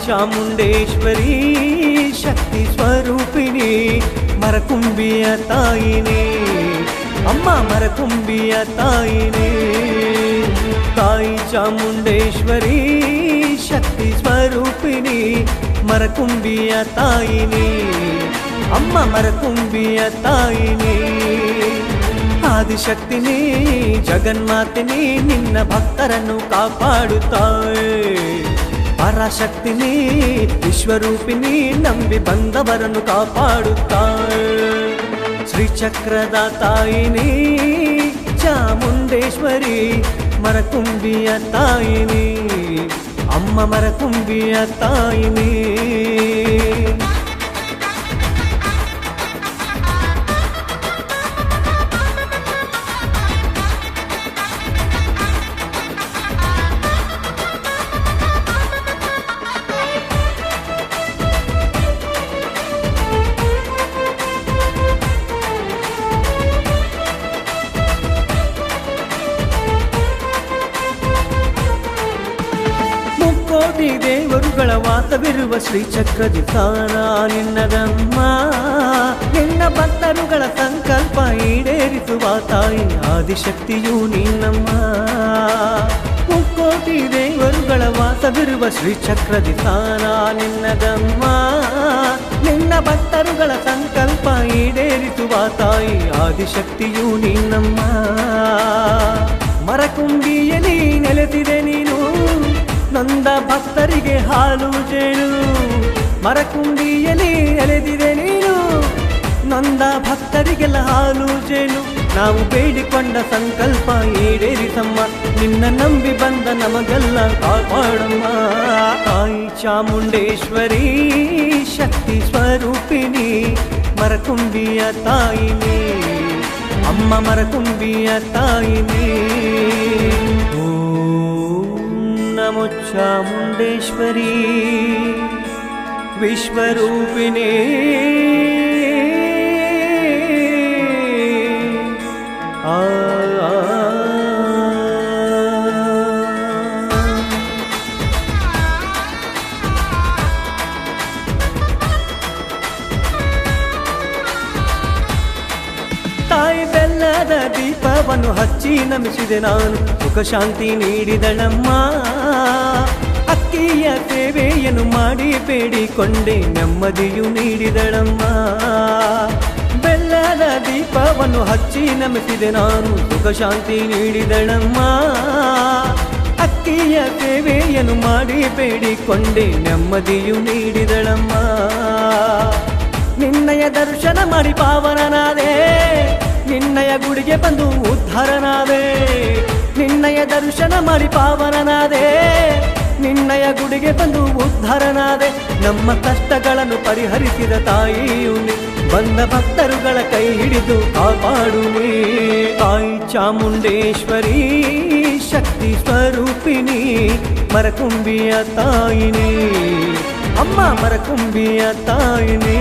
ಚಾಮುಂಡೇಶ್ವರಿ ಶಕ್ತಿ ಸ್ವರೂಪಿಣಿ ಮರಕುಂಬಿಯ ತಾಯಿನಿ ಅಮ್ಮ ಮರಕುಂಬಿಯ ತಾಯಿನಿ ತಾಯಿ ಚಾಮುಂಡೇಶ್ವರಿ ಶಕ್ತಿ ಸ್ವರೂಪಿಣಿ ಮರಕುಂಬಿಯ ತಾಯಿನಿ ಅಮ್ಮ ಮರಕುಂಬಿಯ ತಾಯಿನಿ ಆದಿಶಕ್ತಿನಿ ಜಗನ್ಮಾತಿನಿ ನಿನ್ನ ಭಕ್ತರನ್ನು ಕಾಪಾಡುತ್ತಾಳೆ ಪರಾಶಕ್ತಿನಿ ವಿಶ್ವರೂಪಿಣಿ ನಂಬಿ ಬಂದವರನ್ನು ಕಾಪಾಡುತ್ತಾಳೆ ಶ್ರೀಚಕ್ರದ ತಾಯಿನಿ ಚಾಮುಂಡೇಶ್ವರಿ ಮರಕುಂಬಿಯ ತಾಯಿನಿ ಅಮ್ಮ ಮರಕುಂಬಿಯ ತಾಯಿನಿ ಕೋಟಿ ದೇವರುಗಳ ವಾಸವಿರುವ ಶ್ರೀಚಕ್ರದಿ ಸ್ಥಾನ ನಿನ್ನದಮ್ಮ ನಿನ್ನ ಭಕ್ತರುಗಳ ಸಂಕಲ್ಪ ಈಡೇರಿಸುವ ತಾಯಿ ಆದಿಶಕ್ತಿಯು ನಿನ್ನಮ್ಮ ಮುಕ್ಕೋಟಿ ದೇವರುಗಳ ವಾಸವಿರುವ ಶ್ರೀಚಕ್ರದಿ ಸ್ಥಾನ ನಿನ್ನದಮ್ಮ ನಿನ್ನ ಭಕ್ತರುಗಳ ಸಂಕಲ್ಪ ಈಡೇರಿಸುವ ತಾಯಿ ಆದಿಶಕ್ತಿಯು ನಿನ್ನಮ್ಮ ಮರಕುಂಬಿಯಲ್ಲಿ ನೆಲೆಸಿದೆ ನೀನು ನೊಂದ ಭಕ್ತರಿಗೆ ಹಾಲು ಜೇನು ಮರಕುಂಬಿಯಲ್ಲಿ ಎಳೆದಿದೆ ನೀನು ನೊಂದ ಭಕ್ತರಿಗೆಲ್ಲ ಹಾಲು ಜೇನು ನಾವು ಬೇಡಿಕೊಂಡ ಸಂಕಲ್ಪ ಈಡೇರಿಸಮ್ಮ ನಿನ್ನ ನಂಬಿ ಬಂದ ನಮಗೆಲ್ಲ ಕಾಪಾಡಮ್ಮ ತಾಯಿ ಚಾಮುಂಡೇಶ್ವರಿ ಶಕ್ತಿ ಸ್ವರೂಪಿಣಿ ಮರಕುಂಬಿಯ ತಾಯಿನಿ ಅಮ್ಮ ಮರಕುಂಬಿಯ ತಾಯಿನಿ ನಮೋ ಚಾಮುಂಡೇಶ್ವರಿ ವಿಶ್ವರೂಪಿಣಿ ತಾಯಿ ಬೆಲ್ಲದ ದೀಪವನ್ನು ಹಚ್ಚಿ ನಮಿಸಿದೆ ನಾನು ಸುಖ ಶಾಂತಿ ನೀಡಿದಳಮ್ಮ ಅಕ್ಕಿಯ ಸೇವೆಯನ್ನು ಮಾಡಿ ಬೇಡಿಕೊಂಡೆ ನೆಮ್ಮದಿಯು ನೀಡಿದಳಮ್ಮ ಬೆಲ್ಲದ ದೀಪವನ್ನು ಹಚ್ಚಿ ನಮಿಸಿದೆ ನಾನು ಸುಖ ಶಾಂತಿ ನೀಡಿದಳಮ್ಮ ಅಕ್ಕಿಯ ಸೇವೆಯನ್ನು ಮಾಡಿ ಬೇಡಿಕೊಂಡೆ ನೆಮ್ಮದಿಯು ನೀಡಿದಳಮ್ಮ ನಿನ್ನಯ ದರ್ಶನ ಮಾಡಿ ಪಾವನನಾದೆ ನಿನ್ನಯ ಗುಡಿಗೆ ಬಂದು ಉದ್ಧಾರನಾದೆ ನಿನ್ನಯ ದರ್ಶನ ಮಾಡಿ ಪಾವನನಾದೆ ನಿನ್ನಯ ಗುಡಿಗೆ ಬಂದು ಉದ್ಧಾರನಾದೆ ನಮ್ಮ ಕಷ್ಟಗಳನ್ನು ಪರಿಹರಿಸಿದ ತಾಯಿಯು ಬಂದ ಭಕ್ತರುಗಳ ಕೈ ಹಿಡಿದು ಕಾಪಾಡು ನೀ ತಾಯಿ ಚಾಮುಂಡೇಶ್ವರಿ ಶಕ್ತಿ ಸ್ವರೂಪಿಣಿ ಮರಕುಂಬಿಯ ತಾಯಿನಿ ಅಮ್ಮ ಮರಕುಂಬಿಯ ತಾಯಿನಿ